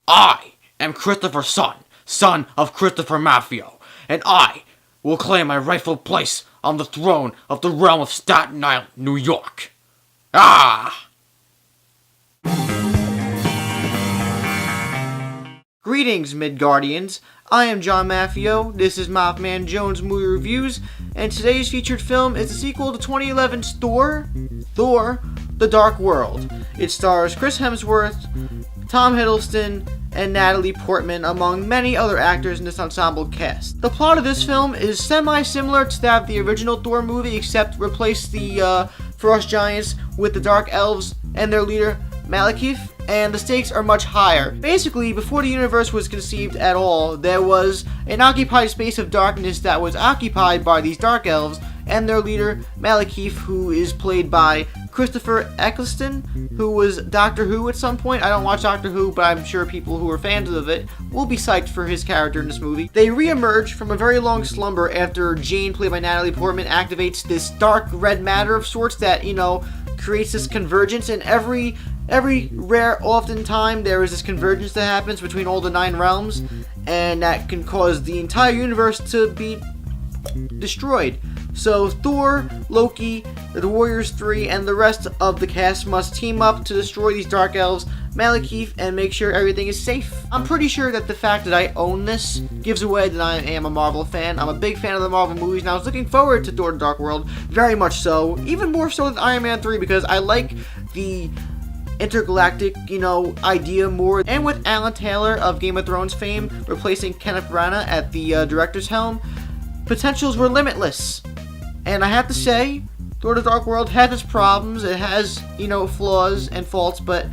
I am Christopher's son of Christopher Maffio, and I will claim my rightful place on the throne of the realm of Staten Island, New York. Ah! Greetings, Midgardians. I am John Maffio, this is MaffmanJones Movie Reviews, and today's featured film is the sequel to 2011's Thor, The Dark World. It stars Chris Hemsworth, Tom Hiddleston, and Natalie Portman, among many other actors in this ensemble cast. The plot of this film is semi-similar to that of the original Thor movie, except replace the Frost Giants with the Dark Elves and their leader, Malekith, and the stakes are much higher. Basically, before the universe was conceived at all, there was an occupied space of darkness that was occupied by these Dark Elves and their leader, Malekith, who is played by Christopher Eccleston, who was Doctor Who at some point. I don't watch Doctor Who, but I'm sure people who are fans of it will be psyched for his character in this movie. They re-emerge from a very long slumber after Jane, played by Natalie Portman, activates this dark red matter of sorts that, creates this convergence, and every rare often time there is this convergence that happens between all the 9 realms, and that can cause the entire universe to be destroyed. So Thor, Loki, the Warriors 3, and the rest of the cast must team up to destroy these Dark Elves, Malekith, and make sure everything is safe. I'm pretty sure that the fact that I own this gives away that I am a Marvel fan. I'm a big fan of the Marvel movies, and I was looking forward to Thor: The Dark World very much so, even more so than Iron Man 3, because I like the intergalactic, idea more. And with Alan Taylor of Game of Thrones fame replacing Kenneth Branagh at the director's helm, potentials were limitless. And I have to say, Thor: The Dark World has its problems. It has, flaws and faults, but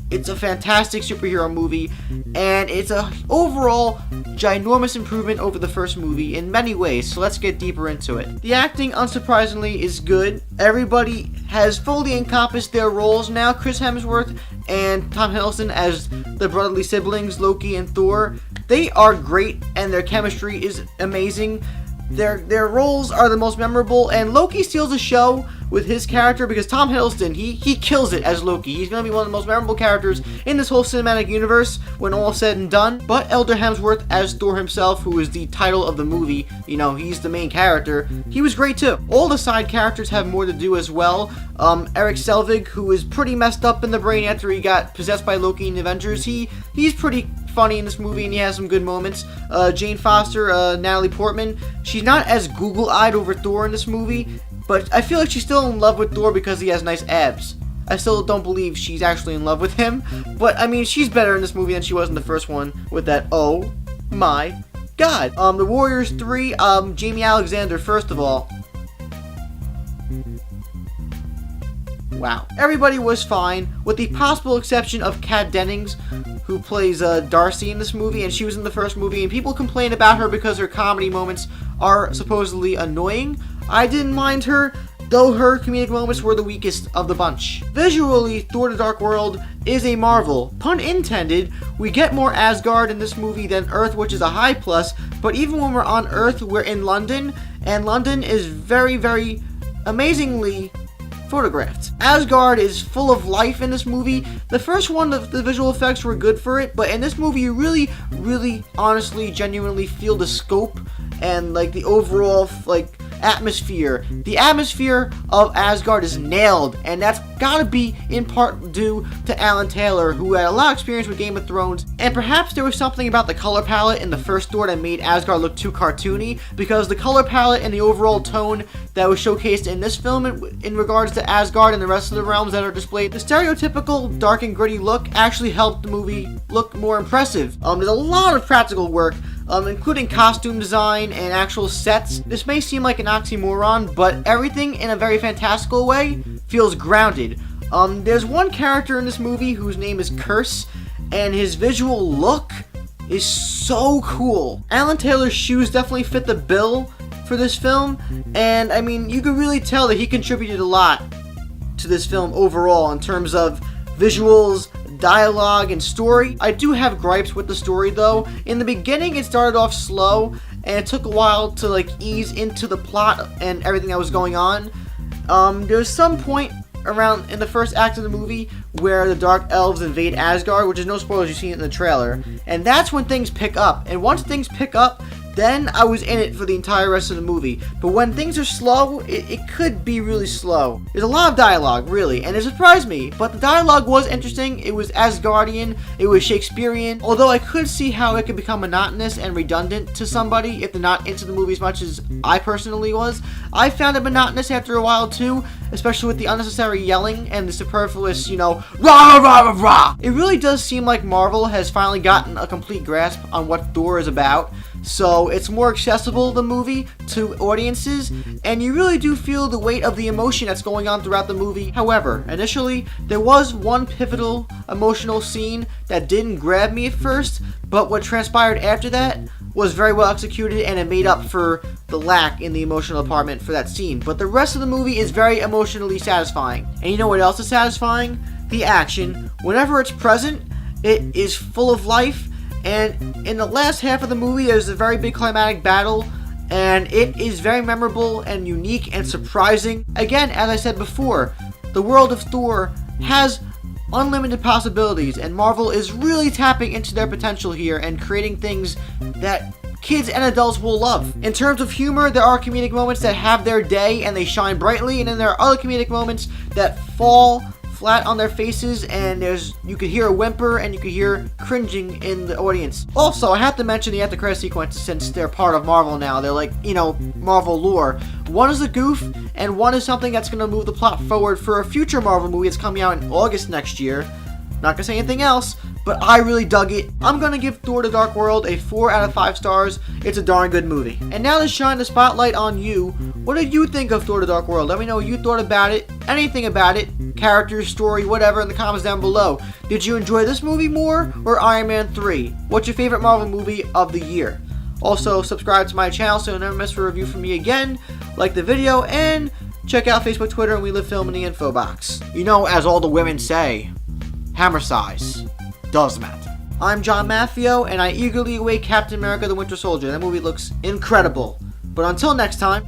it's a fantastic superhero movie, and it's a overall ginormous improvement over the first movie in many ways, so let's get deeper into it. The acting, unsurprisingly, is good. Everybody has fully encompassed their roles now. Chris Hemsworth and Tom Hiddleston as the brotherly siblings, Loki and Thor, they are great, and their chemistry is amazing. Their roles are the most memorable, and Loki steals the show with his character because Tom Hiddleston, he kills it as Loki. He's going to be one of the most memorable characters in this whole cinematic universe when all is said and done. But Elder Hemsworth as Thor himself, who is the title of the movie, he's the main character, he was great too. All the side characters have more to do as well. Eric Selvig, who is pretty messed up in the brain after he got possessed by Loki in the Avengers, he's pretty funny in this movie, and he has some good moments. Jane Foster, Natalie Portman, she's not as Google-eyed over Thor in this movie, but I feel like she's still in love with Thor because he has nice abs. I still don't believe she's actually in love with him, but she's better in this movie than she was in the first one with that, oh my god. The Warriors 3, Jamie Alexander, first of all. Wow. Everybody was fine, with the possible exception of Kat Dennings, who plays Darcy in this movie, and she was in the first movie, and people complain about her because her comedy moments are supposedly annoying. I didn't mind her, though her comedic moments were the weakest of the bunch. Visually, Thor: The Dark World is a marvel. Pun intended, we get more Asgard in this movie than Earth, which is a high plus, but even when we're on Earth, we're in London, and London is very, very amazingly photographed. Asgard is full of life in this movie. The first one, the visual effects were good for it, but in this movie you really, really, honestly, genuinely feel the scope and the overall atmosphere. The atmosphere of Asgard is nailed, and that's gotta be in part due to Alan Taylor, who had a lot of experience with Game of Thrones, and perhaps there was something about the color palette in the first Thor that made Asgard look too cartoony, because the color palette and the overall tone that was showcased in this film in regards to Asgard and the rest of the realms that are displayed, the stereotypical dark and gritty look actually helped the movie look more impressive. There's a lot of practical work, including costume design and actual sets. This may seem like an oxymoron, but everything in a very fantastical way feels grounded. There's one character in this movie whose name is Curse, and his visual look is so cool. Alan Taylor's shoes definitely fit the bill for this film, and you can really tell that he contributed a lot to this film overall in terms of visuals, dialogue, and story. I do have gripes with the story though. In the beginning it started off slow, and it took a while to ease into the plot and everything that was going on. There's some point around in the first act of the movie where the Dark Elves invade Asgard, which is no spoilers, you've seen it in the trailer. And that's when things pick up. And once things pick up, then I was in it for the entire rest of the movie. But when things are slow, it could be really slow. There's a lot of dialogue, really, and it surprised me. But the dialogue was interesting. It was Asgardian. It was Shakespearian. Although I could see how it could become monotonous and redundant to somebody if they're not into the movie as much as I personally was. I found it monotonous after a while too, especially with the unnecessary yelling and the superfluous, rah, rah, rah, rah. It really does seem like Marvel has finally gotten a complete grasp on what Thor is about. So it's more accessible, the movie, to audiences, and you really do feel the weight of the emotion that's going on throughout the movie. However, initially, there was one pivotal emotional scene that didn't grab me at first, but what transpired after that was very well executed, and it made up for the lack in the emotional department for that scene. But the rest of the movie is very emotionally satisfying. And you know what else is satisfying? The action. Whenever it's present, it is full of life. And in the last half of the movie, there's a very big climatic battle, and it is very memorable and unique and surprising. Again, as I said before, the world of Thor has unlimited possibilities, and Marvel is really tapping into their potential here and creating things that kids and adults will love. In terms of humor, there are comedic moments that have their day and they shine brightly, and then there are other comedic moments that fall flat on their faces, and you could hear a whimper and you could hear cringing in the audience. Also, I have to mention the after credit sequences since they're part of Marvel now. They're like, Marvel lore. One is a goof, and one is something that's going to move the plot forward for a future Marvel movie that's coming out in August next year. Not gonna say anything else, but I really dug it. I'm gonna give Thor: The Dark World a 4 out of 5 stars. It's a darn good movie. And now to shine the spotlight on you, what did you think of Thor: The Dark World? Let me know what you thought about it, anything about it, characters, story, whatever, in the comments down below. Did you enjoy this movie more, or Iron Man 3? What's your favorite Marvel movie of the year? Also, subscribe to my channel so you'll never miss a review from me again. Like the video, and check out Facebook, Twitter, and We Live Film in the info box. As all the women say, hammer size does matter. I'm John Maffio, and I eagerly await Captain America: The Winter Soldier. That movie looks incredible. But until next time,